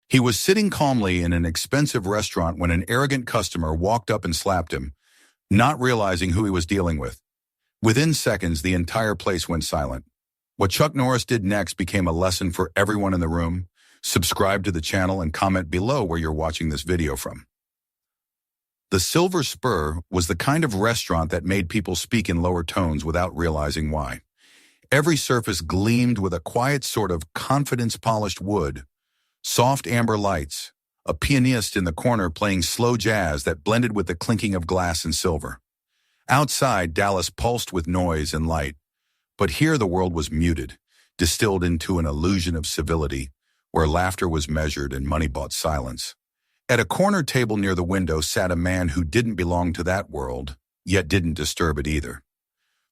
He was sitting calmly in an expensive restaurant when an arrogant customer walked up and slapped him, not realizing who he was dealing with. Within seconds, the entire place went silent. What Chuck Norris did next became a lesson for everyone in the room. Subscribe to the channel and comment below where you're watching this video from. The Silver Spur was the kind of restaurant that made people speak in lower tones without realizing why. Every surface gleamed with a quiet sort of confidence-polished wood, soft amber lights, a pianist in the corner playing slow jazz that blended with the clinking of glass and silver. Outside, Dallas pulsed with noise and light, but here the world was muted, distilled into an illusion of civility, where laughter was measured and money bought silence. At a corner table near the window sat a man who didn't belong to that world, yet didn't disturb it either.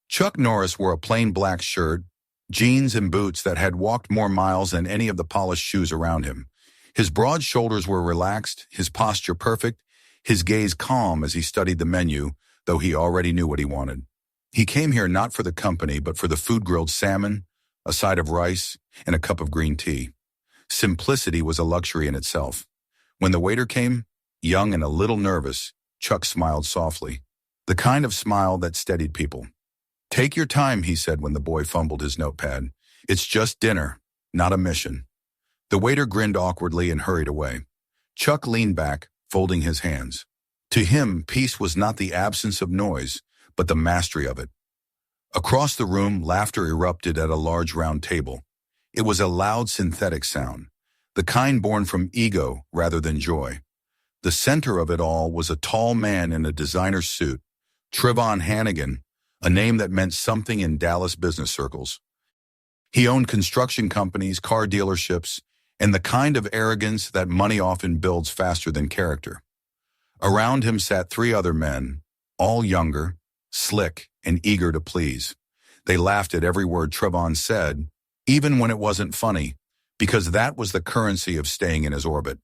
Chuck Norris wore a plain black shirt, jeans and boots that had walked more miles than any of the polished shoes around him. His broad shoulders were relaxed, his posture perfect, his gaze calm as he studied the menu, though he already knew what he wanted. He came here not for the company, but for the food-grilled salmon, a side of rice, and a cup of green tea. Simplicity was a luxury in itself. When the waiter came, young and a little nervous, Chuck smiled softly, the kind of smile that steadied people. "Take your time," he said when the boy fumbled his notepad. "It's just dinner, not a mission." The waiter grinned awkwardly and hurried away. Chuck leaned back, folding his hands. To him, peace was not the absence of noise, but the mastery of it. Across the room, laughter erupted at a large round table. It was a loud synthetic sound, the kind born from ego rather than joy. The center of it all was a tall man in a designer suit, Trevon Hannigan, a name that meant something in Dallas business circles. He owned construction companies, car dealerships, and the kind of arrogance that money often builds faster than character. Around him sat three other men, all younger, slick, and eager to please. They laughed at every word Trevon said, even when it wasn't funny, because that was the currency of staying in his orbit.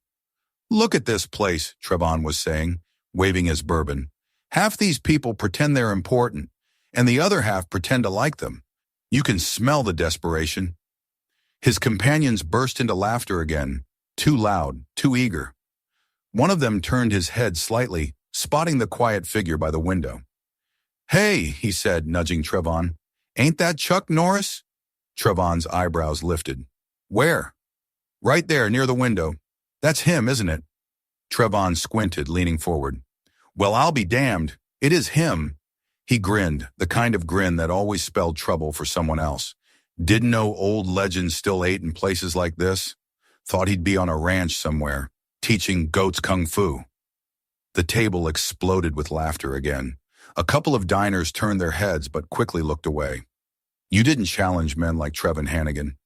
"Look at this place," Trevon was saying, waving his bourbon. "Half these people pretend they're important, and the other half pretend to like them. You can smell the desperation." His companions burst into laughter again, too loud, too eager. One of them turned his head slightly, spotting the quiet figure by the window. "Hey," he said, nudging Trevon. "Ain't that Chuck Norris?" Trevon's eyebrows lifted. "Where?" "Right there, near the window. That's him, isn't it?" Trevon squinted, leaning forward. "Well, I'll be damned. It is him." He grinned, the kind of grin that always spelled trouble for someone else. Didn't know old legends still ate in places like this. Thought he'd be on a ranch somewhere, teaching goats kung fu. The table exploded with laughter again. A couple of diners turned their heads but quickly looked away. You didn't challenge men like Trevon Hannigan.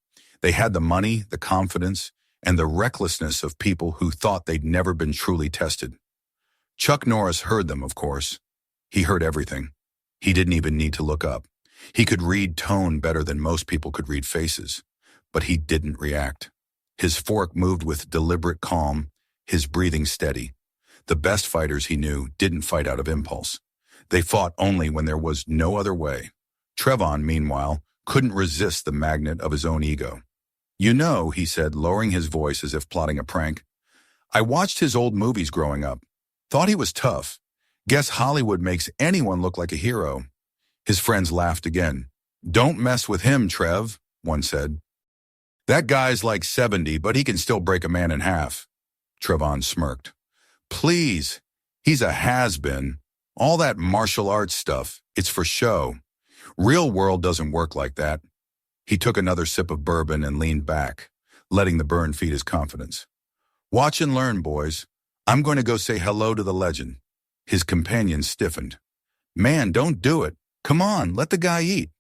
They had the money, the confidence, and the recklessness of people who thought they'd never been truly tested. Chuck Norris heard them, of course. He heard everything. He didn't even need to look up. He could read tone better than most people could read faces, but he didn't react. His fork moved with deliberate calm, his breathing steady. The best fighters he knew didn't fight out of impulse. They fought only when there was no other way. Trevon, meanwhile, couldn't resist the magnet of his own ego. "You know," he said, lowering his voice as if plotting a prank, "I watched his old movies growing up. Thought he was tough. Guess Hollywood makes anyone look like a hero." His friends laughed again. "Don't mess with him, Trev," one said. "That guy's like 70, but he can still break a man in half." Trevon smirked. "Please, he's a has-been. All that martial arts stuff, it's for show. Real world doesn't work like that." He took another sip of bourbon and leaned back, letting the burn feed his confidence. "Watch and learn, boys. I'm going to go say hello to the legend." His companions stiffened. "Man, don't do it. Come on, let the guy eat."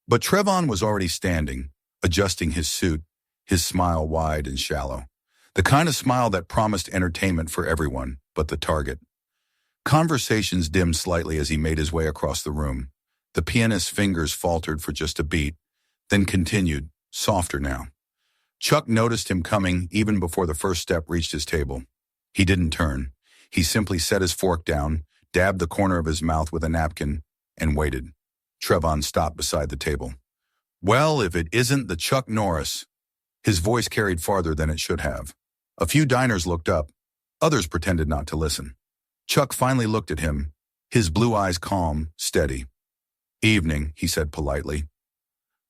But Trevon was already standing, adjusting his suit, his smile wide and shallow. The kind of smile that promised entertainment for everyone, but the target. Conversations dimmed slightly as he made his way across the room. The pianist's fingers faltered for just a beat, then continued, softer now. Chuck noticed him coming even before the first step reached his table. He didn't turn. He simply set his fork down, dabbed the corner of his mouth with a napkin, and waited. Trevon stopped beside the table. "Well, if it isn't the Chuck Norris." His voice carried farther than it should have. A few diners looked up. Others pretended not to listen. Chuck finally looked at him, his blue eyes calm, steady. "Evening," he said politely.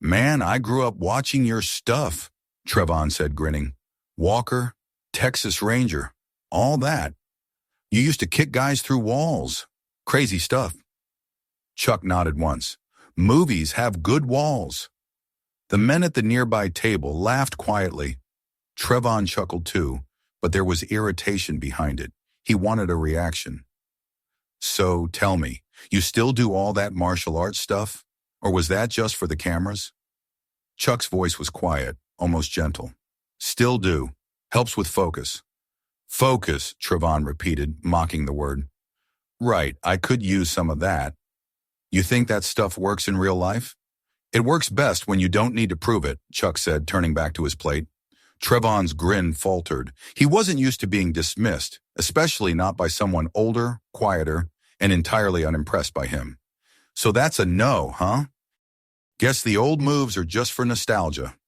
"Man, I grew up watching your stuff," Trevon said, grinning. "Walker, Texas Ranger, all that. You used to kick guys through walls. Crazy stuff." Chuck nodded once. "Movies have good walls." The men at the nearby table laughed quietly. Trevon chuckled too, but there was irritation behind it. He wanted a reaction. "So, tell me, you still do all that martial arts stuff? Or was that just for the cameras?" Chuck's voice was quiet, almost gentle. "Still do. Helps with focus." "Focus," Trevon repeated, mocking the word. "Right, I could use some of that. You think that stuff works in real life?" "It works best when you don't need to prove it," Chuck said, turning back to his plate. Trevon's grin faltered. He wasn't used to being dismissed, especially not by someone older, quieter, and entirely unimpressed by him. "So that's a no, huh? Guess the old moves are just for nostalgia."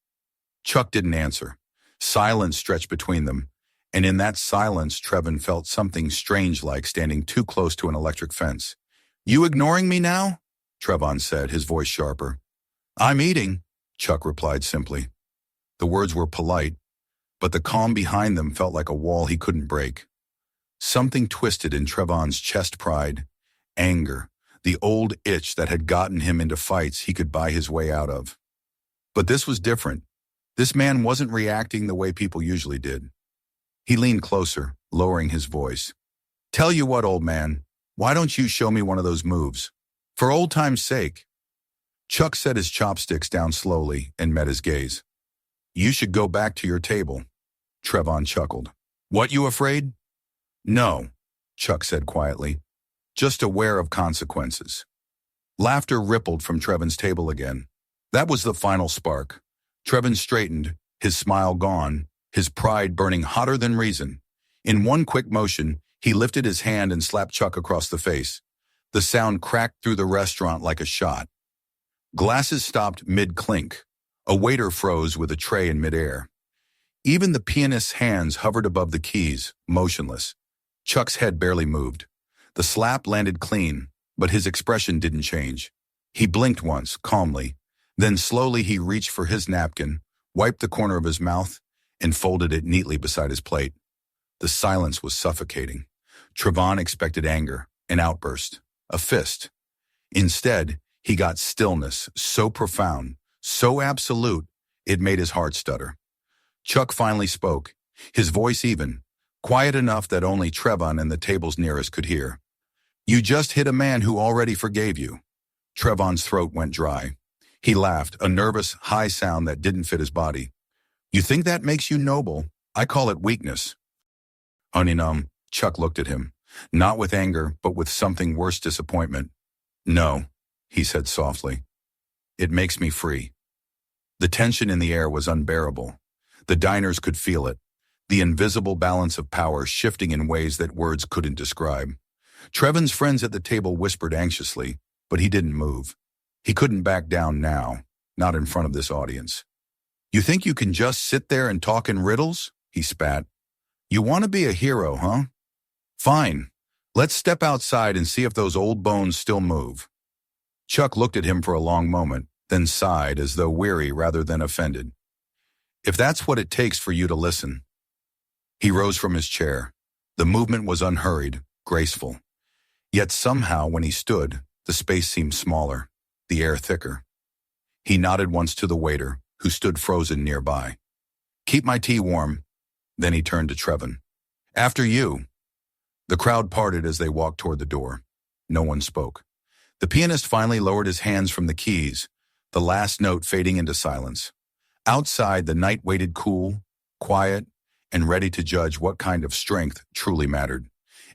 Chuck didn't answer. Silence stretched between them, and in that silence Trevon felt something strange like standing too close to an electric fence. "You ignoring me now?" Trevon said, his voice sharper. "I'm eating," Chuck replied simply. The words were polite, but the calm behind them felt like a wall he couldn't break. Something twisted in Trevon's chest: pride, anger, the old itch that had gotten him into fights he could buy his way out of. But this was different. This man wasn't reacting the way people usually did. He leaned closer, lowering his voice. "Tell you what, old man, why don't you show me one of those moves? For old time's sake." Chuck set his chopsticks down slowly and met his gaze. "You should go back to your table." Trevon chuckled. "What, you afraid?" "No," Chuck said quietly. "Just aware of consequences." Laughter rippled from Trevon's table again. That was the final spark. Trevon straightened, his smile gone, his pride burning hotter than reason. In one quick motion, he lifted his hand and slapped Chuck across the face. The sound cracked through the restaurant like a shot. Glasses stopped mid-clink. A waiter froze with a tray in midair. Even the pianist's hands hovered above the keys, motionless. Chuck's head barely moved. The slap landed clean, but his expression didn't change. He blinked once, calmly. Then slowly he reached for his napkin, wiped the corner of his mouth, and folded it neatly beside his plate. The silence was suffocating. Trevon expected anger, an outburst, a fist. Instead, he got stillness, so profound, so absolute, it made his heart stutter. Chuck finally spoke, his voice even, quiet enough that only Trevon and the tables nearest could hear. "You just hit a man who already forgave you." Trevon's throat went dry. He laughed, a nervous, high sound that didn't fit his body. "You think that makes you noble? I call it weakness." Honey-numb, Chuck looked at him, not with anger, but with something worse: disappointment. "No," he said softly. "It makes me free." The tension in the air was unbearable. The diners could feel it, the invisible balance of power shifting in ways that words couldn't describe. Trevon's friends at the table whispered anxiously, but he didn't move. He couldn't back down now, not in front of this audience. "You think you can just sit there and talk in riddles?" he spat. "You want to be a hero, huh? Fine. Let's step outside and see if those old bones still move." Chuck looked at him for a long moment, then sighed as though weary rather than offended. "If that's what it takes for you to listen." He rose from his chair. The movement was unhurried, graceful. Yet somehow, when he stood, the space seemed smaller, the air thicker. He nodded once to the waiter, who stood frozen nearby. "Keep my tea warm." Then he turned to Trevon. "After you." The crowd parted as they walked toward the door. No one spoke. The pianist finally lowered his hands from the keys, the last note fading into silence. Outside, the night waited cool, quiet, and ready to judge what kind of strength truly mattered.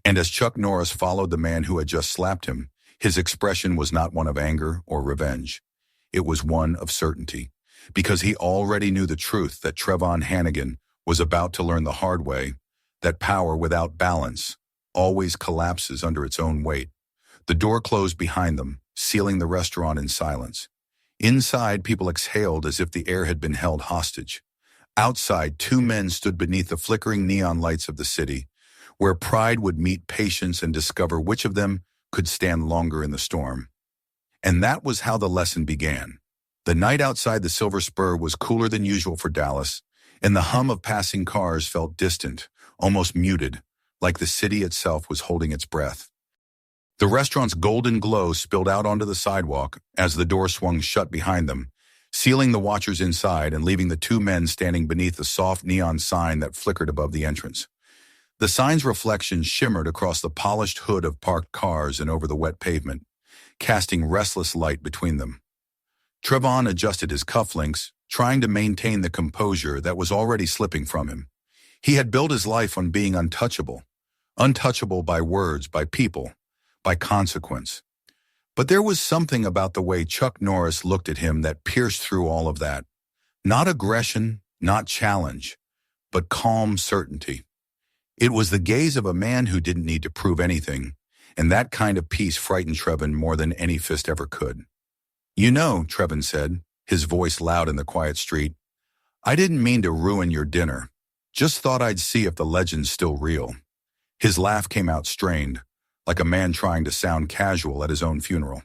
And as Chuck Norris followed the man who had just slapped him, his expression was not one of anger or revenge. It was one of certainty, because he already knew the truth that Trevon Hannigan was about to learn the hard way, that power without balance always collapses under its own weight. The door closed behind them, sealing the restaurant in silence. Inside, people exhaled as if the air had been held hostage. Outside, two men stood beneath the flickering neon lights of the city, where pride would meet patience and discover which of them could stand longer in the storm. And that was how the lesson began. The night outside the Silver Spur was cooler than usual for Dallas, and the hum of passing cars felt distant, almost muted, like the city itself was holding its breath. The restaurant's golden glow spilled out onto the sidewalk as the door swung shut behind them, sealing the watchers inside and leaving the two men standing beneath the soft neon sign that flickered above the entrance. The sign's reflection shimmered across the polished hood of parked cars and over the wet pavement, casting restless light between them. Trevon adjusted his cufflinks, trying to maintain the composure that was already slipping from him. He had built his life on being untouchable by words, by people, by consequence. But there was something about the way Chuck Norris looked at him that pierced through all of that. Not aggression, not challenge, but calm certainty. It was the gaze of a man who didn't need to prove anything, and that kind of peace frightened Trevon more than any fist ever could. "You know," Trevon said, his voice loud in the quiet street, "I didn't mean to ruin your dinner. Just thought I'd see if the legend's still real." His laugh came out strained, like a man trying to sound casual at his own funeral.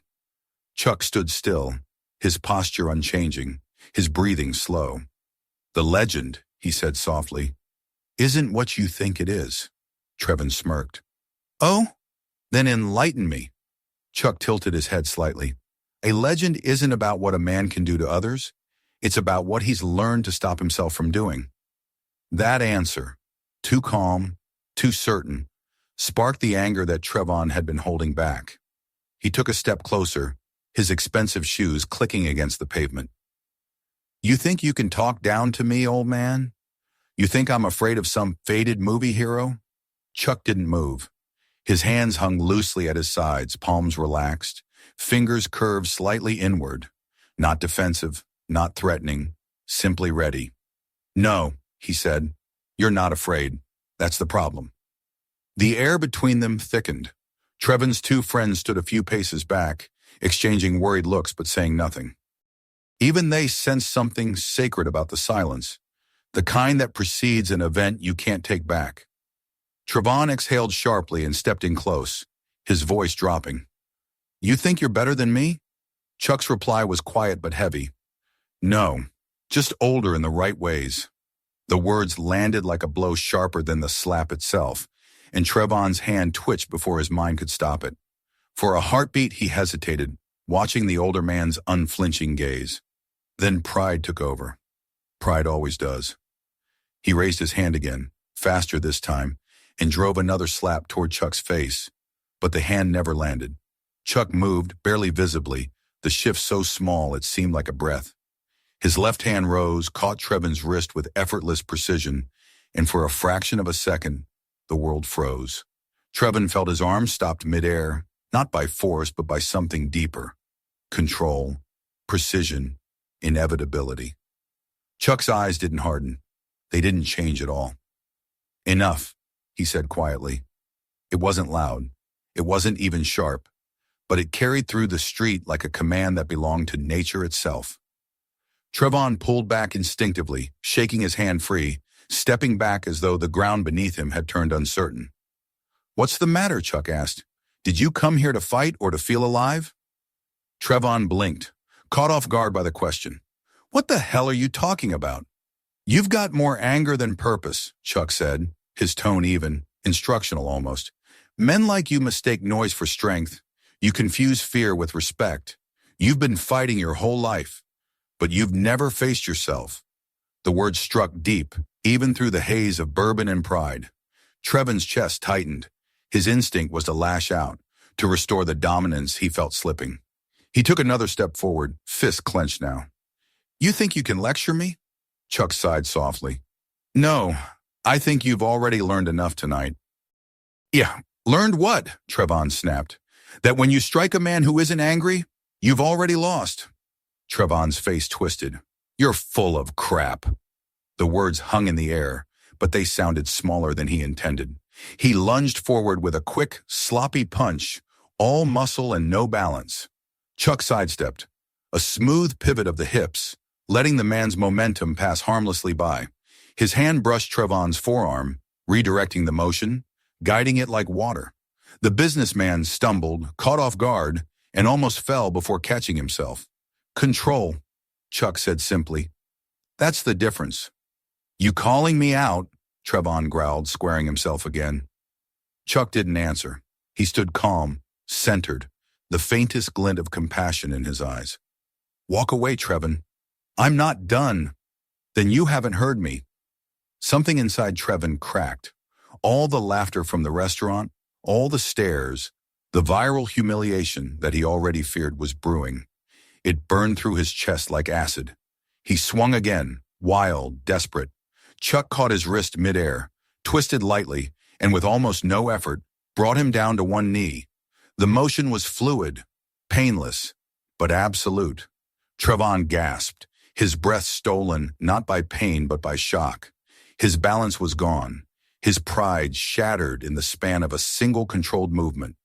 Chuck stood still, his posture unchanging, his breathing slow. "The legend," he said softly, "isn't what you think it is." Trevon smirked. "Oh? Then enlighten me." Chuck tilted his head slightly. "A legend isn't about what a man can do to others. It's about what he's learned to stop himself from doing." That answer, too calm, too certain, sparked the anger that Trevon had been holding back. He took a step closer, his expensive shoes clicking against the pavement. "You think you can talk down to me, old man? You think I'm afraid of some faded movie hero?" Chuck didn't move. His hands hung loosely at his sides, palms relaxed, fingers curved slightly inward, not defensive, not threatening, simply ready. "No," he said, "you're not afraid. That's the problem." The air between them thickened. Trevon's two friends stood a few paces back, exchanging worried looks but saying nothing. Even they sensed something sacred about the silence, the kind that precedes an event you can't take back. Trevon exhaled sharply and stepped in close, his voice dropping. "You think you're better than me?" Chuck's reply was quiet but heavy. "No, just older in the right ways." The words landed like a blow sharper than the slap itself, and Trevon's hand twitched before his mind could stop it. For a heartbeat, he hesitated, watching the older man's unflinching gaze. Then pride took over. Pride always does. He raised his hand again, faster this time, and drove another slap toward Chuck's face, but the hand never landed. Chuck moved, barely visibly, the shift so small it seemed like a breath. His left hand rose, caught Trevon's wrist with effortless precision, and for a fraction of a second, the world froze. Trevon felt his arm stopped midair, not by force, but by something deeper. Control, precision, inevitability. Chuck's eyes didn't harden. They didn't change at all. "Enough," he said quietly. It wasn't loud. It wasn't even sharp, but it carried through the street like a command that belonged to nature itself. Trevon pulled back instinctively, shaking his hand free, stepping back as though the ground beneath him had turned uncertain. "What's the matter?" Chuck asked. "Did you come here to fight or to feel alive?" Trevon blinked, caught off guard by the question. "What the hell are you talking about?" "You've got more anger than purpose," Chuck said, his tone even, instructional almost. "Men like you mistake noise for strength. You confuse fear with respect. You've been fighting your whole life, but you've never faced yourself." The words struck deep, even through the haze of bourbon and pride. Trevon's chest tightened. His instinct was to lash out, to restore the dominance he felt slipping. He took another step forward, fists clenched now. "You think you can lecture me?" Chuck sighed softly. "No, I think you've already learned enough tonight." "Yeah, learned what?" Trevon snapped. "That when you strike a man who isn't angry, you've already lost." Trevon's face twisted. "You're full of crap." The words hung in the air, but they sounded smaller than he intended. He lunged forward with a quick, sloppy punch, all muscle and no balance. Chuck sidestepped, a smooth pivot of the hips, letting the man's momentum pass harmlessly by. His hand brushed Trevon's forearm, redirecting the motion, guiding it like water. The businessman stumbled, caught off guard, and almost fell before catching himself. "Control," Chuck said simply. "That's the difference." "You calling me out?" Trevon growled, squaring himself again. Chuck didn't answer. He stood calm, centered, the faintest glint of compassion in his eyes. "Walk away, Trevon." "I'm not done." "Then you haven't heard me." Something inside Trevon cracked. All the laughter from the restaurant, all the stares, the viral humiliation that he already feared was brewing. It burned through his chest like acid. He swung again, wild, desperate. Chuck caught his wrist midair, twisted lightly, and with almost no effort, brought him down to one knee. The motion was fluid, painless, but absolute. Trevon gasped, his breath stolen not by pain but by shock. His balance was gone, his pride shattered in the span of a single controlled movement.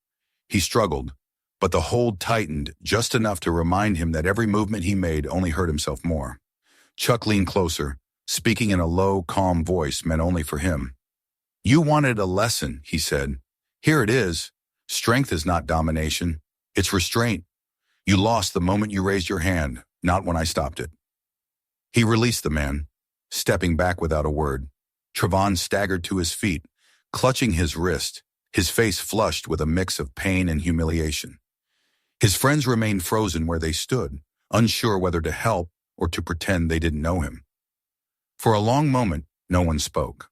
He struggled, but the hold tightened just enough to remind him that every movement he made only hurt himself more. Chuck leaned closer, speaking in a low, calm voice meant only for him. "You wanted a lesson," he said. "Here it is. Strength is not domination. It's restraint. You lost the moment you raised your hand, not when I stopped it." He released the man, stepping back without a word. Trevon staggered to his feet, clutching his wrist, his face flushed with a mix of pain and humiliation. His friends remained frozen where they stood, unsure whether to help or to pretend they didn't know him. For a long moment, no one spoke.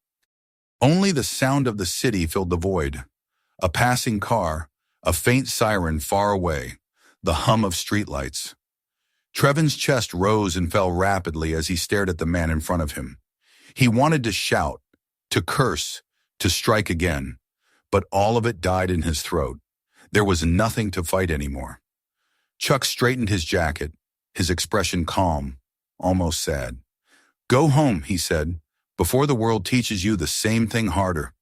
Only the sound of the city filled the void. A passing car, a faint siren far away, the hum of streetlights. Trevon's chest rose and fell rapidly as he stared at the man in front of him. He wanted to shout, to curse, to strike again, but all of it died in his throat. There was nothing to fight anymore. Chuck straightened his jacket, his expression calm, almost sad. "Go home," he said, "before the world teaches you the same thing harder."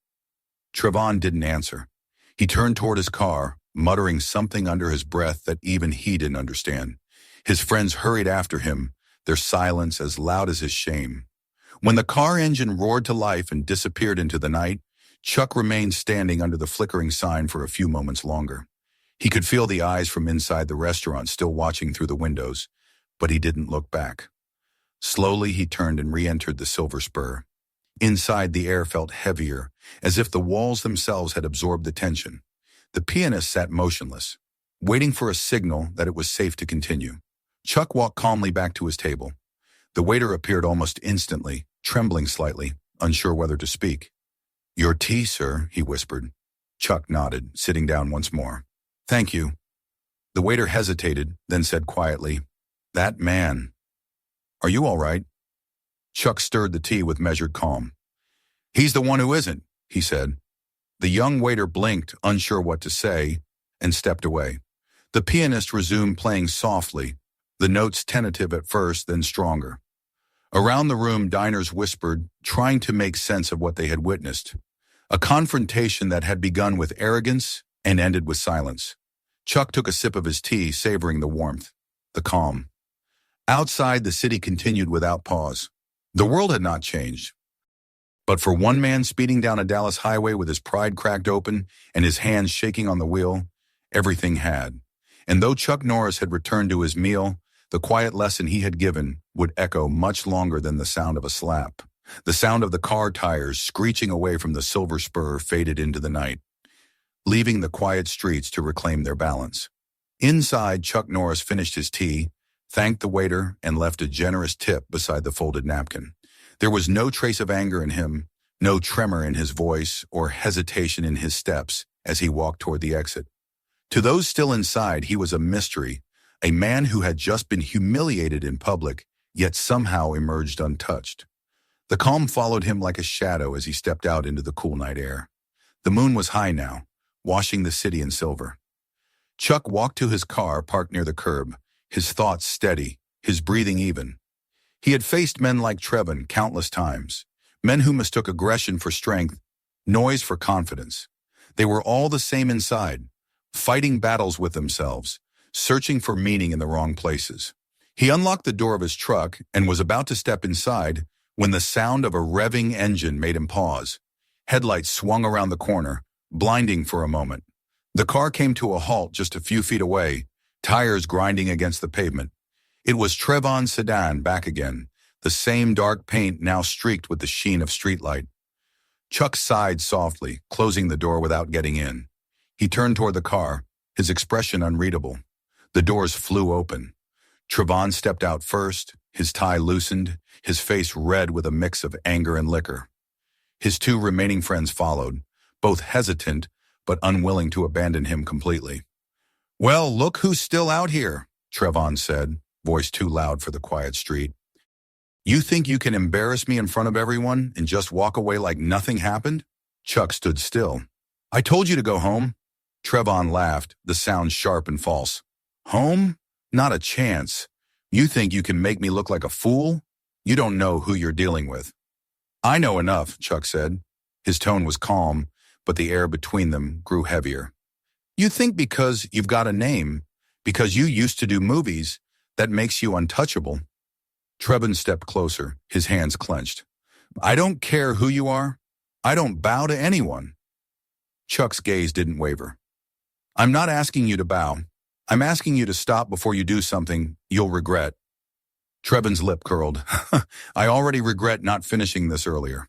Trevon didn't answer. He turned toward his car, muttering something under his breath that even he didn't understand. His friends hurried after him, their silence as loud as his shame. When the car engine roared to life and disappeared into the night, Chuck remained standing under the flickering sign for a few moments longer. He could feel the eyes from inside the restaurant still watching through the windows, but he didn't look back. Slowly he turned and re-entered the Silver Spur. Inside, the air felt heavier, as if the walls themselves had absorbed the tension. The pianist sat motionless, waiting for a signal that it was safe to continue. Chuck walked calmly back to his table. The waiter appeared almost instantly, trembling slightly, unsure whether to speak. "Your tea, sir," he whispered. Chuck nodded, sitting down once more. "Thank you." The waiter hesitated, then said quietly, "That man. Are you all right?" Chuck stirred the tea with measured calm. "He's the one who isn't," he said. The young waiter blinked, unsure what to say, and stepped away. The pianist resumed playing softly, the notes tentative at first, then stronger. Around the room, diners whispered, trying to make sense of what they had witnessed. A confrontation that had begun with arrogance and ended with silence. Chuck took a sip of his tea, savoring the warmth, the calm. Outside, the city continued without pause. The world had not changed. But for one man speeding down a Dallas highway with his pride cracked open and his hands shaking on the wheel, everything had. And though Chuck Norris had returned to his meal, the quiet lesson he had given would echo much longer than the sound of a slap. The sound of the car tires screeching away from the Silver Spur faded into the night, leaving the quiet streets to reclaim their balance. Inside, Chuck Norris finished his tea, thanked the waiter, and left a generous tip beside the folded napkin. There was no trace of anger in him, no tremor in his voice or hesitation in his steps as he walked toward the exit. To those still inside, he was a mystery, a man who had just been humiliated in public, yet somehow emerged untouched. The calm followed him like a shadow as he stepped out into the cool night air. The moon was high now, washing the city in silver. Chuck walked to his car parked near the curb, his thoughts steady, his breathing even. He had faced men like Trevon countless times, men who mistook aggression for strength, noise for confidence. They were all the same inside, fighting battles with themselves, searching for meaning in the wrong places. He unlocked the door of his truck and was about to step inside when the sound of a revving engine made him pause. Headlights swung around the corner, blinding for a moment. The car came to a halt just a few feet away, tires grinding against the pavement. It was Trevon's sedan back again, the same dark paint now streaked with the sheen of streetlight. Chuck sighed softly, closing the door without getting in. He turned toward the car, his expression unreadable. The doors flew open. Trevon stepped out first, his tie loosened, his face red with a mix of anger and liquor. His two remaining friends followed, both hesitant but unwilling to abandon him completely. "Well, look who's still out here," Trevon said, voice too loud for the quiet street. "You think you can embarrass me in front of everyone and just walk away like nothing happened?" Chuck stood still. "I told you to go home." Trevon laughed, the sound sharp and false. "Home? Not a chance. You think you can make me look like a fool? You don't know who you're dealing with." "I know enough," Chuck said. His tone was calm, but the air between them grew heavier. "You think because you've got a name, because you used to do movies, that makes you untouchable." Trevon stepped closer, his hands clenched. "I don't care who you are. I don't bow to anyone." Chuck's gaze didn't waver. "I'm not asking you to bow. I'm asking you to stop before you do something you'll regret." Trevon's lip curled. "I already regret not finishing this earlier."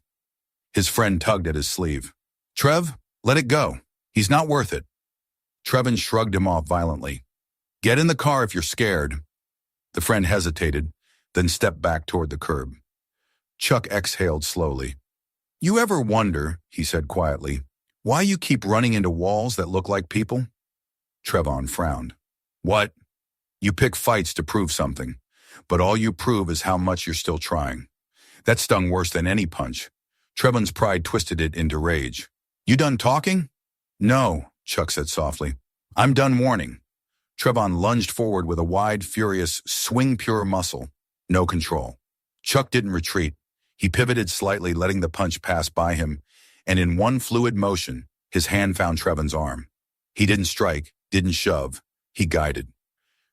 His friend tugged at his sleeve. "Trev, let it go. He's not worth it." Trevon shrugged him off violently. "Get in the car if you're scared." The friend hesitated, then stepped back toward the curb. Chuck exhaled slowly. "You ever wonder," he said quietly, "why you keep running into walls that look like people?" Trevon frowned. "What? You pick fights to prove something, but all you prove is how much you're still trying." That stung worse than any punch. Trevon's pride twisted it into rage. "You done talking?" "No," Chuck said softly. "I'm done warning." Trevon lunged forward with a wide, furious, swing-pure muscle. No control. Chuck didn't retreat. He pivoted slightly, letting the punch pass by him, and in one fluid motion, his hand found Trevon's arm. He didn't strike, didn't shove. He guided.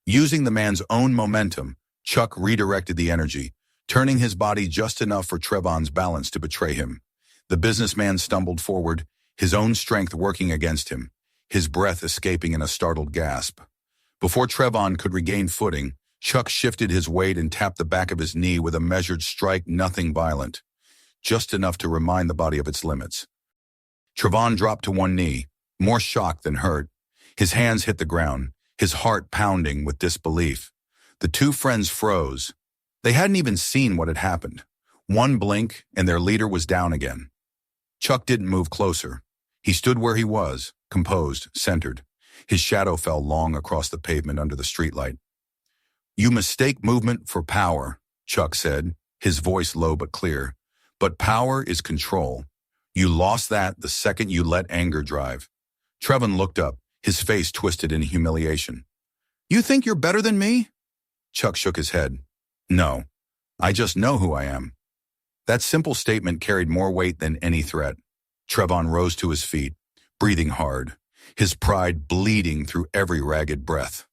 Using the man's own momentum, Chuck redirected the energy, turning his body just enough for Trevon's balance to betray him. The businessman stumbled forward, his own strength working against him, his breath escaping in a startled gasp. Before Trevon could regain footing, Chuck shifted his weight and tapped the back of his knee with a measured strike, nothing violent, just enough to remind the body of its limits. Trevon dropped to one knee, more shocked than hurt. His hands hit the ground, his heart pounding with disbelief. The two friends froze. They hadn't even seen what had happened. One blink, and their leader was down again. Chuck didn't move closer. He stood where he was, composed, centered. His shadow fell long across the pavement under the streetlight. "You mistake movement for power," Chuck said, his voice low but clear. "But power is control. You lost that the second you let anger drive." Trevon looked up, his face twisted in humiliation. "You think you're better than me?" Chuck shook his head. "No, I just know who I am." That simple statement carried more weight than any threat. Trevon rose to his feet, breathing hard, his pride bleeding through every ragged breath.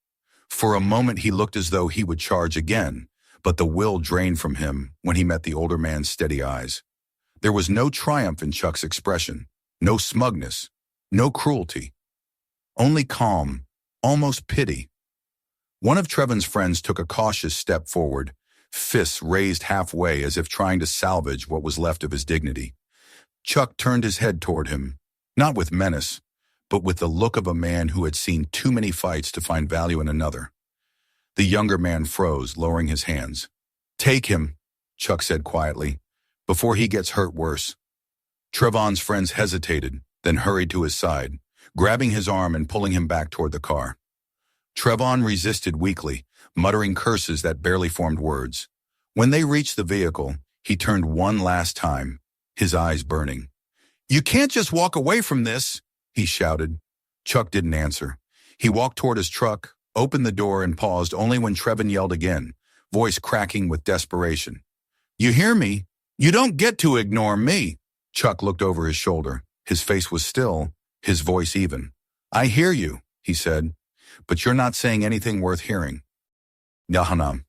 For a moment he looked as though he would charge again, but the will drained from him when he met the older man's steady eyes. There was no triumph in Chuck's expression, no smugness, no cruelty. Only calm, almost pity. One of Trevon's friends took a cautious step forward, fists raised halfway as if trying to salvage what was left of his dignity. Chuck turned his head toward him, not with menace, but with the look of a man who had seen too many fights to find value in another. The younger man froze, lowering his hands. "Take him," Chuck said quietly, "before he gets hurt worse." Trevon's friends hesitated, then hurried to his side, grabbing his arm and pulling him back toward the car. Trevon resisted weakly, muttering curses that barely formed words. When they reached the vehicle, he turned one last time, his eyes burning. "You can't just walk away from this," he shouted. Chuck didn't answer. He walked toward his truck, opened the door, and paused only when Trevon yelled again, voice cracking with desperation. "You hear me? You don't get to ignore me." Chuck looked over his shoulder. His face was still, his voice even. "I hear you," he said, "but you're not saying anything worth hearing." Yahanam.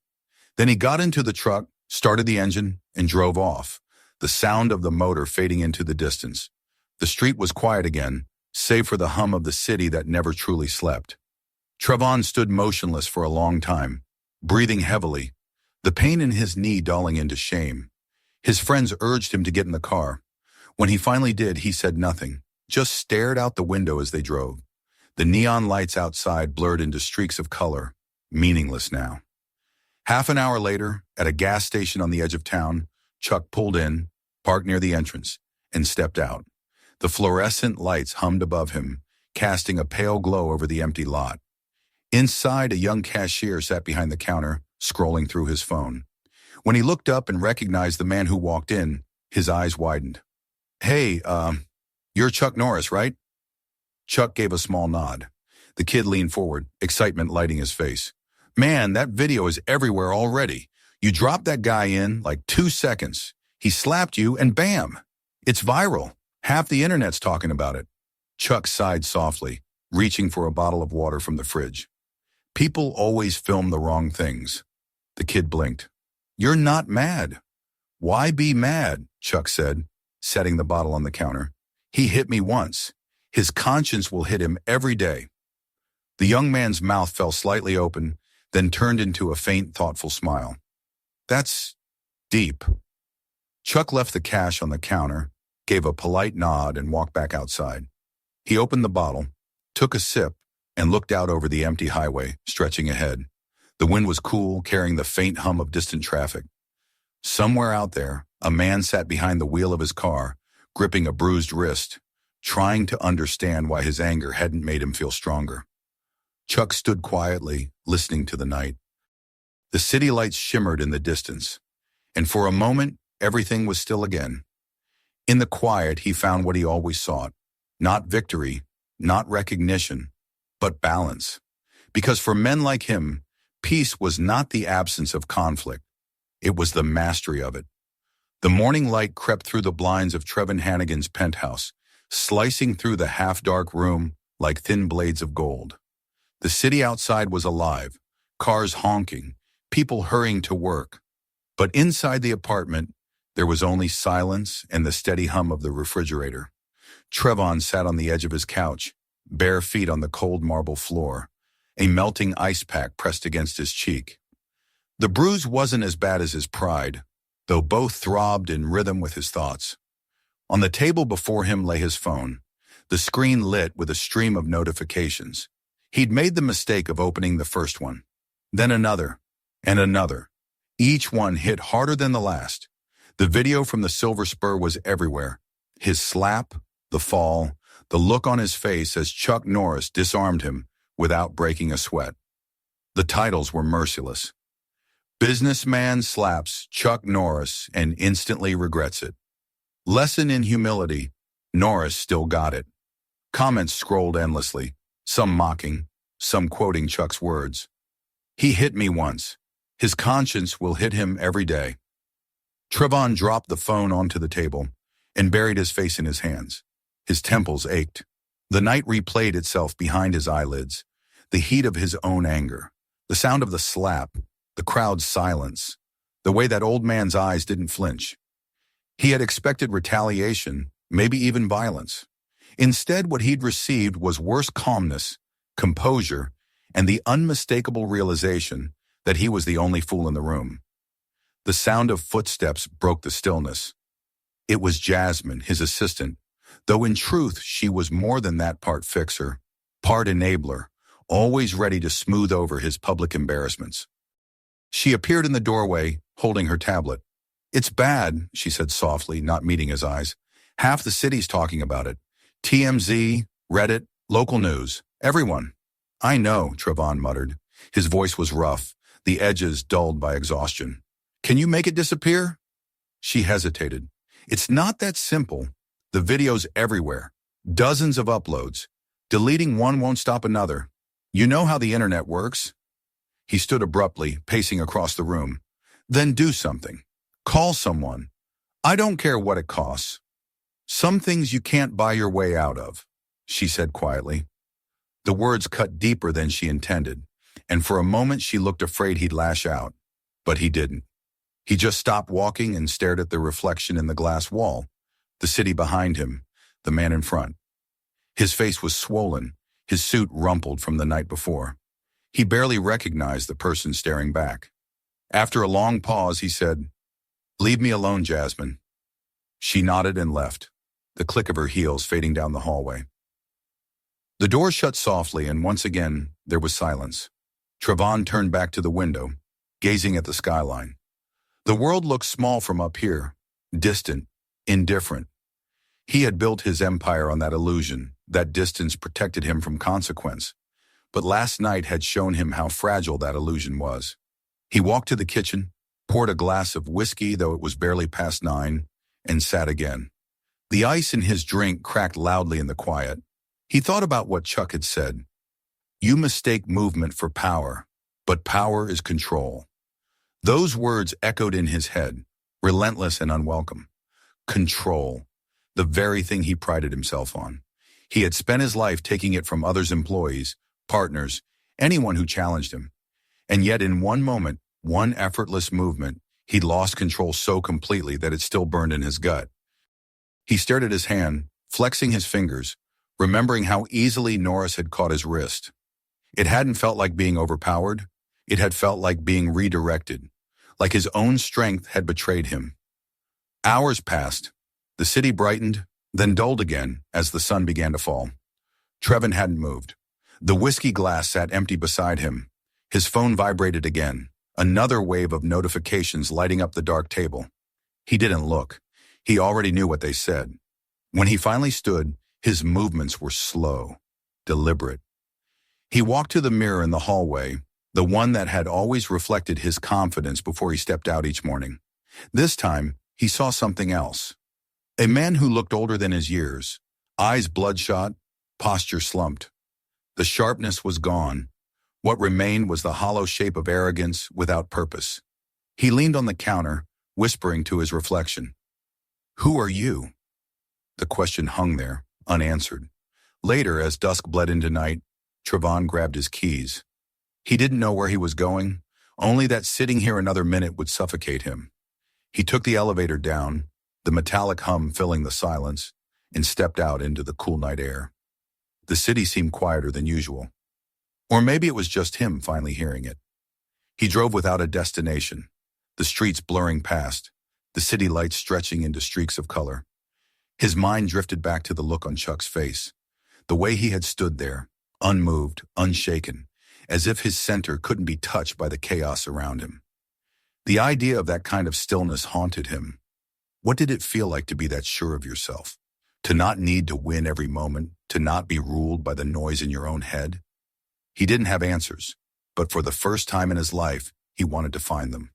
Then he got into the truck, started the engine, and drove off, the sound of the motor fading into the distance. The street was quiet again, save for the hum of the city that never truly slept. Trevon stood motionless for a long time, breathing heavily, the pain in his knee dulling into shame. His friends urged him to get in the car. When he finally did, he said nothing, just stared out the window as they drove. The neon lights outside blurred into streaks of color, meaningless now. Half an hour later, at a gas station on the edge of town, Chuck pulled in, parked near the entrance, and stepped out. The fluorescent lights hummed above him, casting a pale glow over the empty lot. Inside, a young cashier sat behind the counter, scrolling through his phone. When he looked up and recognized the man who walked in, his eyes widened. "Hey, you're Chuck Norris, right?" Chuck gave a small nod. The kid leaned forward, excitement lighting his face. "Man, that video is everywhere already. You dropped that guy in like 2 seconds. He slapped you and bam! It's viral. Half the internet's talking about it." Chuck sighed softly, reaching for a bottle of water from the fridge. "People always film the wrong things." The kid blinked. "You're not mad." "Why be mad?" Chuck said, setting the bottle on the counter. "He hit me once. His conscience will hit him every day." The young man's mouth fell slightly open, then turned into a faint, thoughtful smile. "That's deep." Chuck left the cash on the counter, gave a polite nod, and walked back outside. He opened the bottle, took a sip, and looked out over the empty highway, stretching ahead. The wind was cool, carrying the faint hum of distant traffic. Somewhere out there, a man sat behind the wheel of his car, gripping a bruised wrist, trying to understand why his anger hadn't made him feel stronger. Chuck stood quietly, listening to the night. The city lights shimmered in the distance, and for a moment, everything was still again. In the quiet, he found what he always sought, not victory, not recognition, but balance. Because for men like him, peace was not the absence of conflict. It was the mastery of it. The morning light crept through the blinds of Trevon Hannigan's penthouse, slicing through the half-dark room like thin blades of gold. The city outside was alive, cars honking, people hurrying to work. But inside the apartment, there was only silence and the steady hum of the refrigerator. Trevon sat on the edge of his couch, bare feet on the cold marble floor, a melting ice pack pressed against his cheek. The bruise wasn't as bad as his pride, though both throbbed in rhythm with his thoughts. On the table before him lay his phone, the screen lit with a stream of notifications. He'd made the mistake of opening the first one, then another, and another. Each one hit harder than the last. The video from the Silver Spur was everywhere. His slap, the fall, the look on his face as Chuck Norris disarmed him without breaking a sweat. The titles were merciless. Businessman slaps Chuck Norris and instantly regrets it. Lesson in humility, Norris still got it. Comments scrolled endlessly, some mocking, some quoting Chuck's words. "He hit me once. His conscience will hit him every day." Trevon dropped the phone onto the table and buried his face in his hands. His temples ached. The night replayed itself behind his eyelids, the heat of his own anger, the sound of the slap, the crowd's silence, the way that old man's eyes didn't flinch. He had expected retaliation, maybe even violence. Instead, what he'd received was worse calmness, composure, and the unmistakable realization that he was the only fool in the room. The sound of footsteps broke the stillness. It was Jasmine, his assistant, though in truth she was more than that, part fixer, part enabler, always ready to smooth over his public embarrassments. She appeared in the doorway, holding her tablet. "It's bad," she said softly, not meeting his eyes. "Half the city's talking about it. TMZ, Reddit, local news, everyone." "I know," Trevon muttered. His voice was rough, the edges dulled by exhaustion. "Can you make it disappear?" She hesitated. "It's not that simple. The video's everywhere. Dozens of uploads. Deleting one won't stop another. You know how the internet works." He stood abruptly, pacing across the room. "Then do something. Call someone. I don't care what it costs. Some things you can't buy your way out of," she said quietly. The words cut deeper than she intended, and for a moment she looked afraid he'd lash out. But he didn't. He just stopped walking and stared at the reflection in the glass wall, the city behind him, the man in front. His face was swollen, his suit rumpled from the night before. He barely recognized the person staring back. After a long pause, he said, "Leave me alone, Jasmine." She nodded and left, the click of her heels fading down the hallway. The door shut softly, and once again, there was silence. Trevon turned back to the window, gazing at the skyline. The world looked small from up here, distant, indifferent. He had built his empire on that illusion. That distance protected him from consequence. But last night had shown him how fragile that illusion was. He walked to the kitchen, poured a glass of whiskey, though it was barely past 9, and sat again. The ice in his drink cracked loudly in the quiet. He thought about what Chuck had said. You mistake movement for power, but power is control. Those words echoed in his head, relentless and unwelcome. Control, the very thing he prided himself on. He had spent his life taking it from others' employees, partners, anyone who challenged him. And yet in one moment, one effortless movement, he'd lost control so completely that it still burned in his gut. He stared at his hand, flexing his fingers, remembering how easily Norris had caught his wrist. It hadn't felt like being overpowered. It had felt like being redirected, like his own strength had betrayed him. Hours passed. The city brightened, then dulled again as the sun began to fall. Trevon hadn't moved. The whiskey glass sat empty beside him. His phone vibrated again, another wave of notifications lighting up the dark table. He didn't look. He already knew what they said. When he finally stood, his movements were slow, deliberate. He walked to the mirror in the hallway, the one that had always reflected his confidence before he stepped out each morning. This time, he saw something else. A man who looked older than his years, eyes bloodshot, posture slumped. The sharpness was gone. What remained was the hollow shape of arrogance without purpose. He leaned on the counter, whispering to his reflection. "Who are you?" The question hung there, unanswered. Later, as dusk bled into night, Trevon grabbed his keys. He didn't know where he was going, only that sitting here another minute would suffocate him. He took the elevator down, the metallic hum filling the silence, and stepped out into the cool night air. The city seemed quieter than usual. Or maybe it was just him finally hearing it. He drove without a destination, the streets blurring past, the city lights stretching into streaks of color. His mind drifted back to the look on Chuck's face, the way he had stood there, unmoved, unshaken, as if his center couldn't be touched by the chaos around him. The idea of that kind of stillness haunted him. What did it feel like to be that sure of yourself? To not need to win every moment, to not be ruled by the noise in your own head? He didn't have answers, but for the first time in his life, he wanted to find them.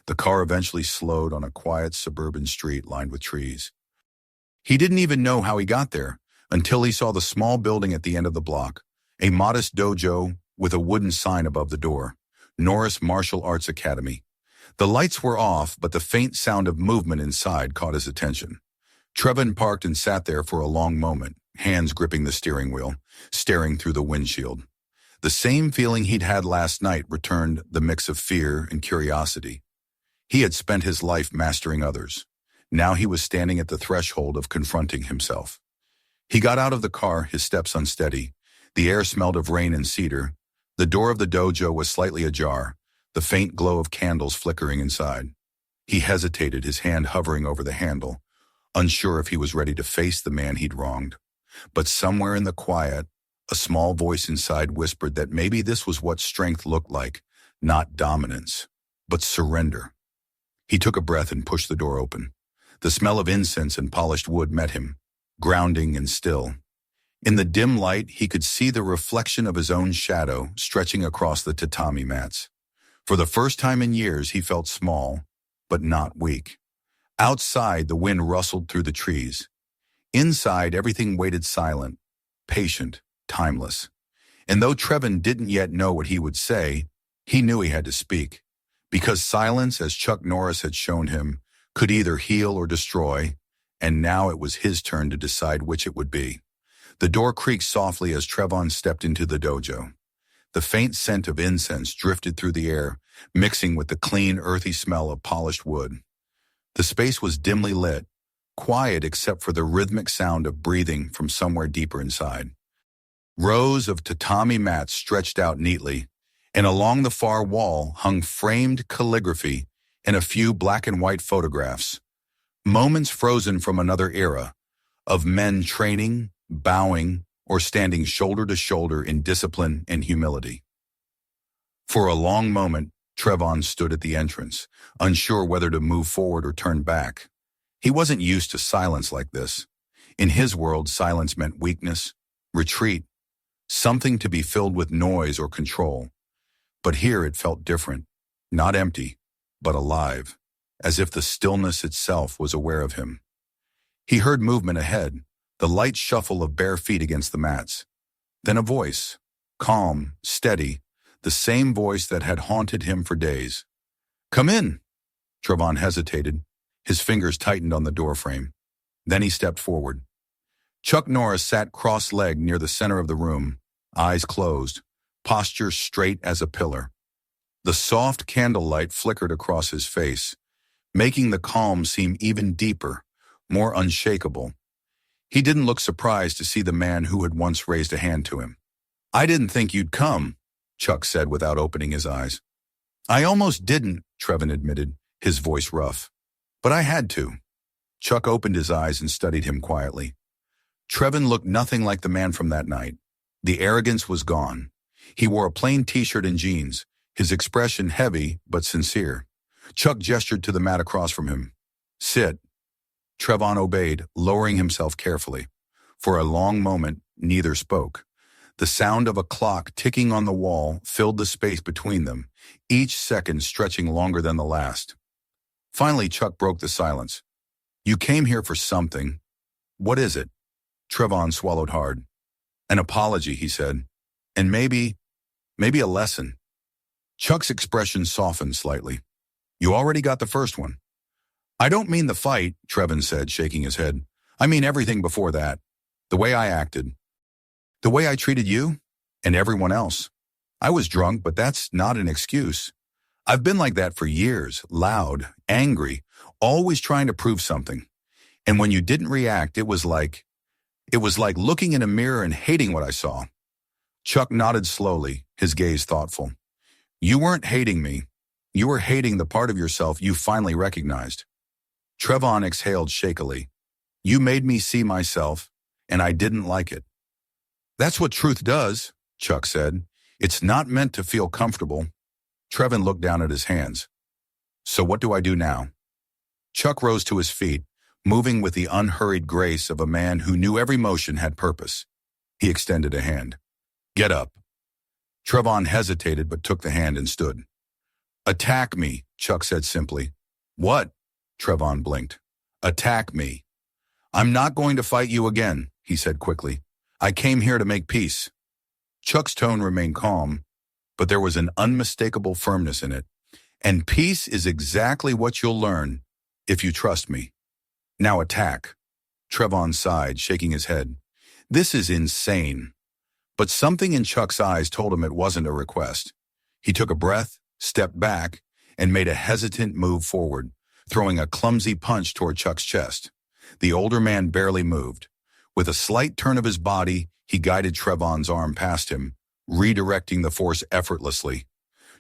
The car eventually slowed on a quiet suburban street lined with trees. He didn't even know how he got there until he saw the small building at the end of the block, a modest dojo with a wooden sign above the door, Norris Martial Arts Academy. The lights were off, but the faint sound of movement inside caught his attention. Trevon parked and sat there for a long moment, hands gripping the steering wheel, staring through the windshield. The same feeling he'd had last night returned, the mix of fear and curiosity. He had spent his life mastering others. Now he was standing at the threshold of confronting himself. He got out of the car, his steps unsteady. The air smelled of rain and cedar. The door of the dojo was slightly ajar, the faint glow of candles flickering inside. He hesitated, his hand hovering over the handle, unsure if he was ready to face the man he'd wronged. But somewhere in the quiet, a small voice inside whispered that maybe this was what strength looked like, not dominance, but surrender. He took a breath and pushed the door open. The smell of incense and polished wood met him, grounding and still. In the dim light, he could see the reflection of his own shadow stretching across the tatami mats. For the first time in years, he felt small, but not weak. Outside, the wind rustled through the trees. Inside, everything waited silent, patient, timeless. And though Trevon didn't yet know what he would say, he knew he had to speak. Because silence, as Chuck Norris had shown him, could either heal or destroy, and now it was his turn to decide which it would be. The door creaked softly as Trevon stepped into the dojo. The faint scent of incense drifted through the air, mixing with the clean, earthy smell of polished wood. The space was dimly lit, quiet except for the rhythmic sound of breathing from somewhere deeper inside. Rows of tatami mats stretched out neatly, and along the far wall hung framed calligraphy and a few black and white photographs. Moments frozen from another era, of men training, bowing, or standing shoulder to shoulder in discipline and humility. For a long moment, Trevon stood at the entrance, unsure whether to move forward or turn back. He wasn't used to silence like this. In his world, silence meant weakness, retreat, something to be filled with noise or control. But here it felt different, not empty, but alive, as if the stillness itself was aware of him. He heard movement ahead, the light shuffle of bare feet against the mats. Then a voice, calm, steady, the same voice that had haunted him for days. "Come in." Trevon hesitated. His fingers tightened on the doorframe. Then he stepped forward. Chuck Norris sat cross-legged near the center of the room, eyes closed, posture straight as a pillar. The soft candlelight flickered across his face, making the calm seem even deeper, more unshakable. He didn't look surprised to see the man who had once raised a hand to him. "I didn't think you'd come," Chuck said without opening his eyes. "I almost didn't," Trevon admitted, his voice rough. "But I had to." Chuck opened his eyes and studied him quietly. Trevon looked nothing like the man from that night. The arrogance was gone. He wore a plain t-shirt and jeans, his expression heavy but sincere. Chuck gestured to the mat across from him. "Sit." Trevon obeyed, lowering himself carefully. For a long moment, neither spoke. The sound of a clock ticking on the wall filled the space between them, each second stretching longer than the last. Finally, Chuck broke the silence. "You came here for something. What is it?" Trevon swallowed hard. "An apology," he said. "And maybe a lesson." Chuck's expression softened slightly. "You already got the first one." "I don't mean the fight," Trevon said, shaking his head. "I mean everything before that. The way I acted. The way I treated you and everyone else. I was drunk, but that's not an excuse. I've been like that for years, loud, angry, always trying to prove something. And when you didn't react, it was like looking in a mirror and hating what I saw." Chuck nodded slowly, his gaze thoughtful. "You weren't hating me. You were hating the part of yourself you finally recognized." Trevon exhaled shakily. "You made me see myself, and I didn't like it." "That's what truth does," Chuck said. "It's not meant to feel comfortable." Trevon looked down at his hands. "So what do I do now?" Chuck rose to his feet, moving with the unhurried grace of a man who knew every motion had purpose. He extended a hand. "Get up." Trevon hesitated but took the hand and stood. "Attack me," Chuck said simply. "What?" Trevon blinked. "Attack me." "I'm not going to fight you again," he said quickly. "I came here to make peace." Chuck's tone remained calm, but there was an unmistakable firmness in it. "And peace is exactly what you'll learn if you trust me. Now attack." Trevon sighed, shaking his head. "This is insane." But something in Chuck's eyes told him it wasn't a request. He took a breath, stepped back, and made a hesitant move forward, throwing a clumsy punch toward Chuck's chest. The older man barely moved. With a slight turn of his body, he guided Trevon's arm past him, redirecting the force effortlessly.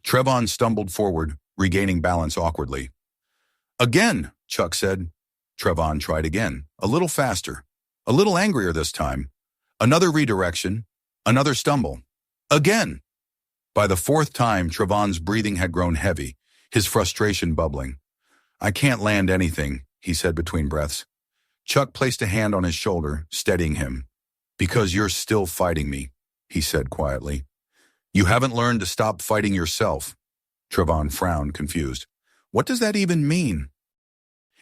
Trevon stumbled forward, regaining balance awkwardly. "Again," Chuck said. Trevon tried again, a little faster, a little angrier this time. Another redirection, another stumble. Again. By the fourth time, Trevon's breathing had grown heavy, his frustration bubbling. "I can't land anything," he said between breaths. Chuck placed a hand on his shoulder, steadying him. "Because you're still fighting me," he said quietly. "You haven't learned to stop fighting yourself." Trevon frowned, confused. "What does that even mean?"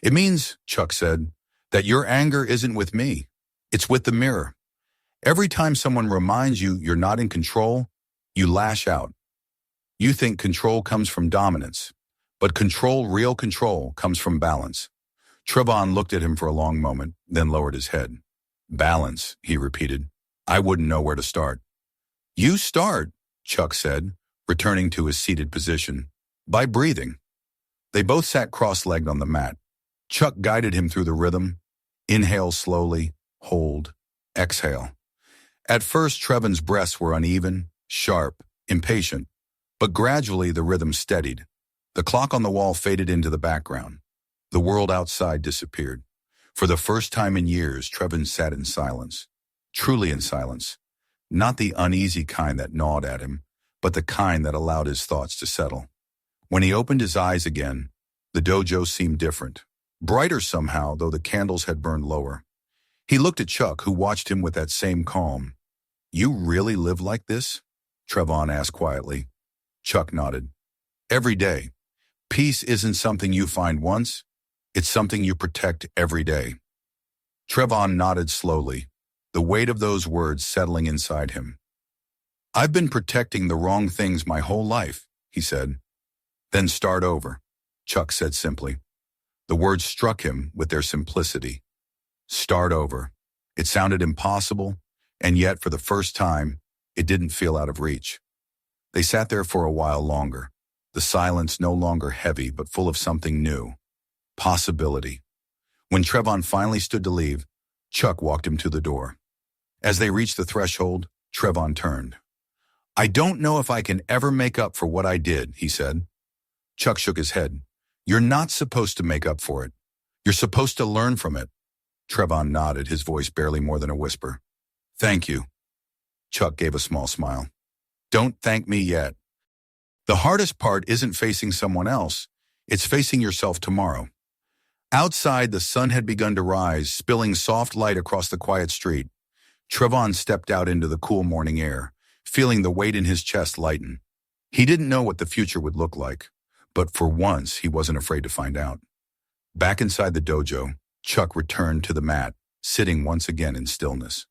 "It means," Chuck said, "that your anger isn't with me. It's with the mirror. Every time someone reminds you you're not in control, you lash out. You think control comes from dominance, but real control, comes from balance." Trevon looked at him for a long moment, then lowered his head. "Balance," he repeated. "I wouldn't know where to start." "You start," Chuck said, returning to his seated position. By breathing. They both sat cross-legged on the mat. Chuck guided him through the rhythm. Inhale slowly, hold, exhale. At first, Trevon's breaths were uneven, sharp, impatient, but gradually the rhythm steadied. The clock on the wall faded into the background. The world outside disappeared. For the first time in years, Trevon sat in silence. Truly in silence. Not the uneasy kind that gnawed at him, but the kind that allowed his thoughts to settle. When he opened his eyes again, the dojo seemed different. Brighter somehow, though the candles had burned lower. He looked at Chuck, who watched him with that same calm. You really live like this? Trevon asked quietly. Chuck nodded. Every day. Peace isn't something you find once. It's something you protect every day. Trevon nodded slowly, the weight of those words settling inside him. I've been protecting the wrong things my whole life, he said. Then start over, Chuck said simply. The words struck him with their simplicity. Start over. It sounded impossible, and yet for the first time, it didn't feel out of reach. They sat there for a while longer, the silence no longer heavy but full of something new. Possibility. When Trevon finally stood to leave, Chuck walked him to the door. As they reached the threshold, Trevon turned. I don't know if I can ever make up for what I did, he said. Chuck shook his head. You're not supposed to make up for it. You're supposed to learn from it. Trevon nodded, his voice barely more than a whisper. Thank you. Chuck gave a small smile. Don't thank me yet. The hardest part isn't facing someone else. It's facing yourself tomorrow. Outside, the sun had begun to rise, spilling soft light across the quiet street. Trevon stepped out into the cool morning air, feeling the weight in his chest lighten. He didn't know what the future would look like, but for once he wasn't afraid to find out. Back inside the dojo, Chuck returned to the mat, sitting once again in stillness.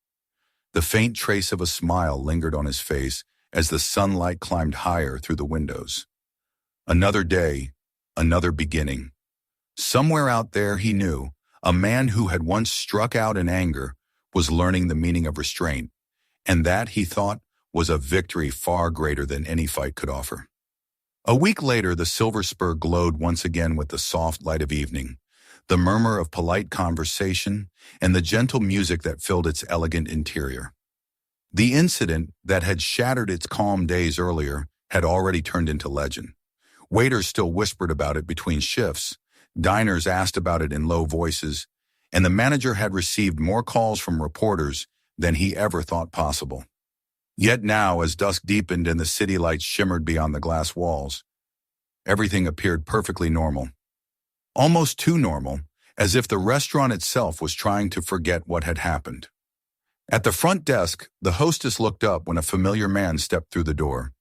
The faint trace of a smile lingered on his face as the sunlight climbed higher through the windows. Another day, another beginning. Somewhere out there, he knew, a man who had once struck out in anger was learning the meaning of restraint, and that, he thought, was a victory far greater than any fight could offer. A week later, the silver spur glowed once again with the soft light of evening, the murmur of polite conversation, and the gentle music that filled its elegant interior. The incident that had shattered its calm days earlier had already turned into legend. Waiters still whispered about it between shifts, diners asked about it in low voices, and the manager had received more calls from reporters than he ever thought possible. Yet now, as dusk deepened and the city lights shimmered beyond the glass walls, everything appeared perfectly normal. Almost too normal, as if the restaurant itself was trying to forget what had happened. At the front desk, the hostess looked up when a familiar man stepped through the door.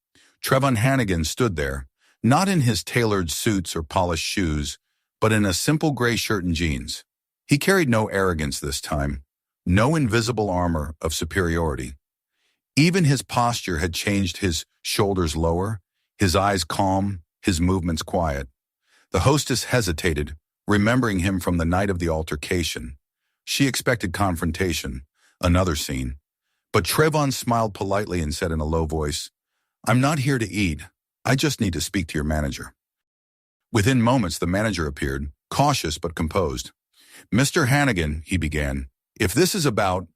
Trevon Hannigan stood there, not in his tailored suits or polished shoes, but in a simple gray shirt and jeans. He carried no arrogance this time, no invisible armor of superiority. Even his posture had changed, his shoulders lower, his eyes calm, his movements quiet. The hostess hesitated, remembering him from the night of the altercation. She expected confrontation, another scene. But Trevon smiled politely and said in a low voice, I'm not here to eat. I just need to speak to your manager. Within moments, the manager appeared, cautious but composed. Mr. Hannigan, he began, if this is about...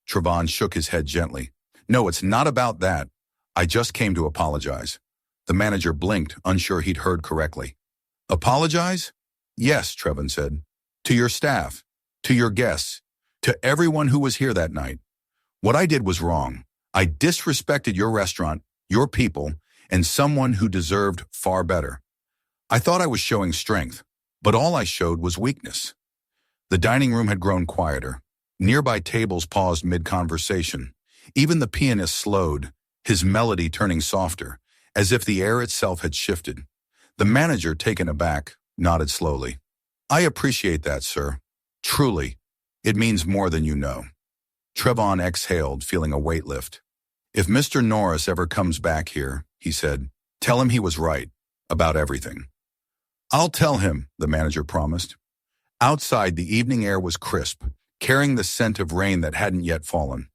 Trevon shook his head gently. No, it's not about that. I just came to apologize. The manager blinked, unsure he'd heard correctly. Apologize? Yes, Trevon said. To your staff, to your guests, to everyone who was here that night. What I did was wrong. I disrespected your restaurant, your people, and someone who deserved far better. I thought I was showing strength, but all I showed was weakness. The dining room had grown quieter. Nearby tables paused mid-conversation. Even the pianist slowed, his melody turning softer, as if the air itself had shifted. The manager, taken aback, nodded slowly. I appreciate that, sir. Truly, it means more than you know. Trevon exhaled, feeling a weight lift. If Mr. Norris ever comes back here, he said, tell him he was right about everything. I'll tell him, the manager promised. Outside, the evening air was crisp, carrying the scent of rain that hadn't yet fallen.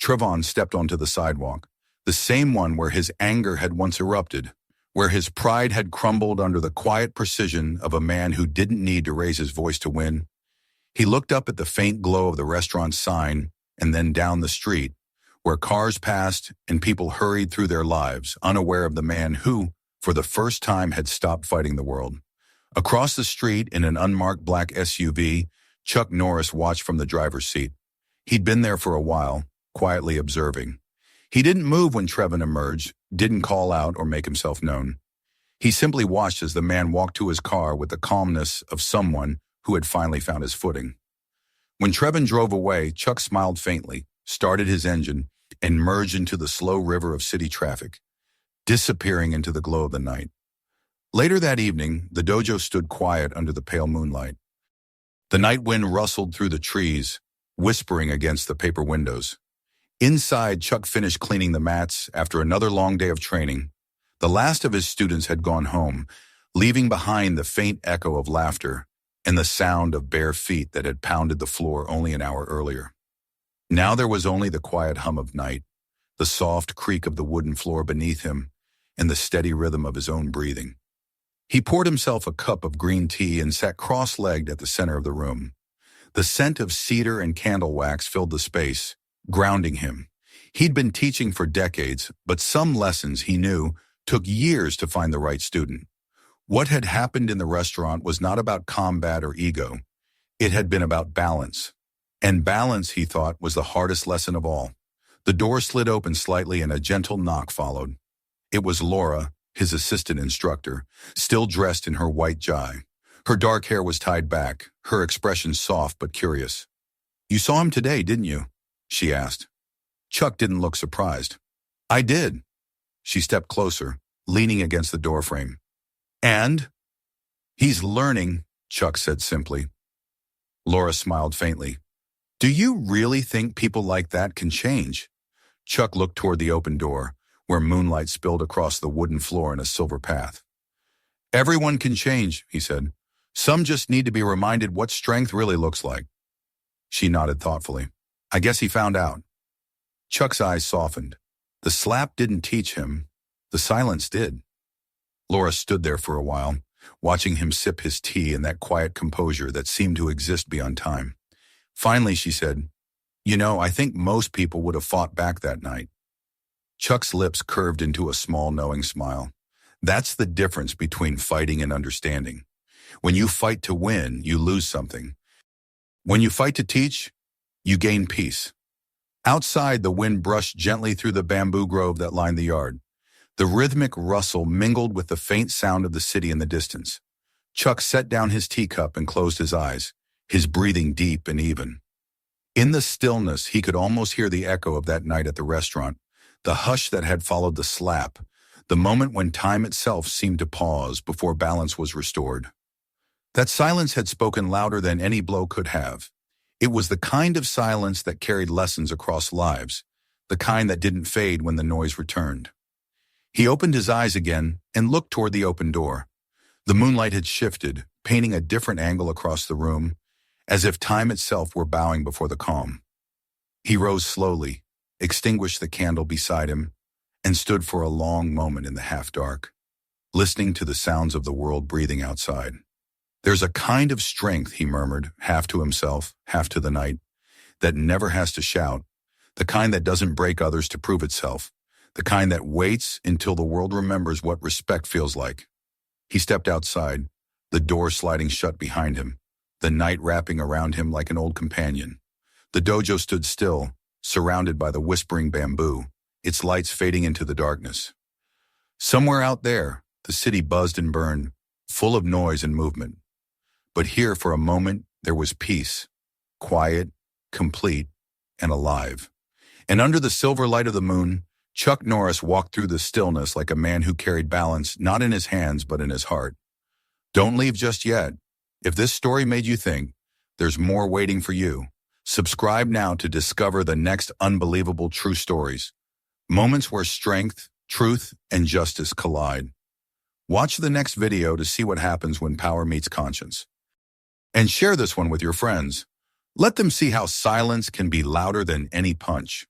Trevon stepped onto the sidewalk. the same one where his anger had once erupted, where his pride had crumbled under the quiet precision of a man who didn't need to raise his voice to win. He looked up at the faint glow of the restaurant's sign and then down the street, where cars passed and people hurried through their lives, unaware of the man who, for the first time, had stopped fighting the world. Across the street in an unmarked black SUV, Chuck Norris watched from the driver's seat. He'd been there for a while, quietly observing. He didn't move when Trevon emerged, didn't call out or make himself known. He simply watched as the man walked to his car with the calmness of someone who had finally found his footing. When Trevon drove away, Chuck smiled faintly, started his engine, and merged into the slow river of city traffic, disappearing into the glow of the night. Later that evening, the dojo stood quiet under the pale moonlight. The night wind rustled through the trees, whispering against the paper windows. Inside, Chuck finished cleaning the mats after another long day of training. The last of his students had gone home, leaving behind the faint echo of laughter and the sound of bare feet that had pounded the floor only an hour earlier. Now there was only the quiet hum of night, the soft creak of the wooden floor beneath him, and the steady rhythm of his own breathing. He poured himself a cup of green tea and sat cross-legged at the center of the room. The scent of cedar and candle wax filled the space, grounding him. He'd been teaching for decades, but some lessons, he knew, took years to find the right student. What had happened in the restaurant was not about combat or ego. It had been about balance. And balance, he thought, was the hardest lesson of all. The door slid open slightly and a gentle knock followed. It was Laura, his assistant instructor, still dressed in her white jai. Her dark hair was tied back, her expression soft but curious. "You saw him today, didn't you?" she asked. Chuck didn't look surprised. "I did." She stepped closer, leaning against the doorframe. "And?" "He's learning," Chuck said simply. Laura smiled faintly. "Do you really think people like that can change?" Chuck looked toward the open door, where moonlight spilled across the wooden floor in a silver path. "Everyone can change," he said. "Some just need to be reminded what strength really looks like." She nodded thoughtfully. "I guess he found out." Chuck's eyes softened. The slap didn't teach him. The silence did. Laura stood there for a while, watching him sip his tea in that quiet composure that seemed to exist beyond time. Finally, she said, "You know, I think most people would have fought back that night." Chuck's lips curved into a small, knowing smile. That's the difference between fighting and understanding. When you fight to win, you lose something. When you fight to teach, you gain peace. Outside, the wind brushed gently through the bamboo grove that lined the yard. The rhythmic rustle mingled with the faint sound of the city in the distance. Chuck set down his teacup and closed his eyes, his breathing deep and even. In the stillness, he could almost hear the echo of that night at the restaurant, the hush that had followed the slap, the moment when time itself seemed to pause before balance was restored. That silence had spoken louder than any blow could have. It was the kind of silence that carried lessons across lives, the kind that didn't fade when the noise returned. He opened his eyes again and looked toward the open door. The moonlight had shifted, painting a different angle across the room, as if time itself were bowing before the calm. He rose slowly, extinguished the candle beside him, and stood for a long moment in the half-dark, listening to the sounds of the world breathing outside. "There's a kind of strength," he murmured, half to himself, half to the night, "that never has to shout, the kind that doesn't break others to prove itself, the kind that waits until the world remembers what respect feels like." He stepped outside, the door sliding shut behind him, the night wrapping around him like an old companion. The dojo stood still, surrounded by the whispering bamboo, its lights fading into the darkness. Somewhere out there, the city buzzed and burned, full of noise and movement. But here, for a moment, there was peace, quiet, complete, and alive. And under the silver light of the moon, Chuck Norris walked through the stillness like a man who carried balance not in his hands but in his heart. Don't leave just yet. If this story made you think, there's more waiting for you. Subscribe now to discover the next unbelievable true stories. Moments where strength, truth, and justice collide. Watch the next video to see what happens when power meets conscience. And share this one with your friends. Let them see how silence can be louder than any punch.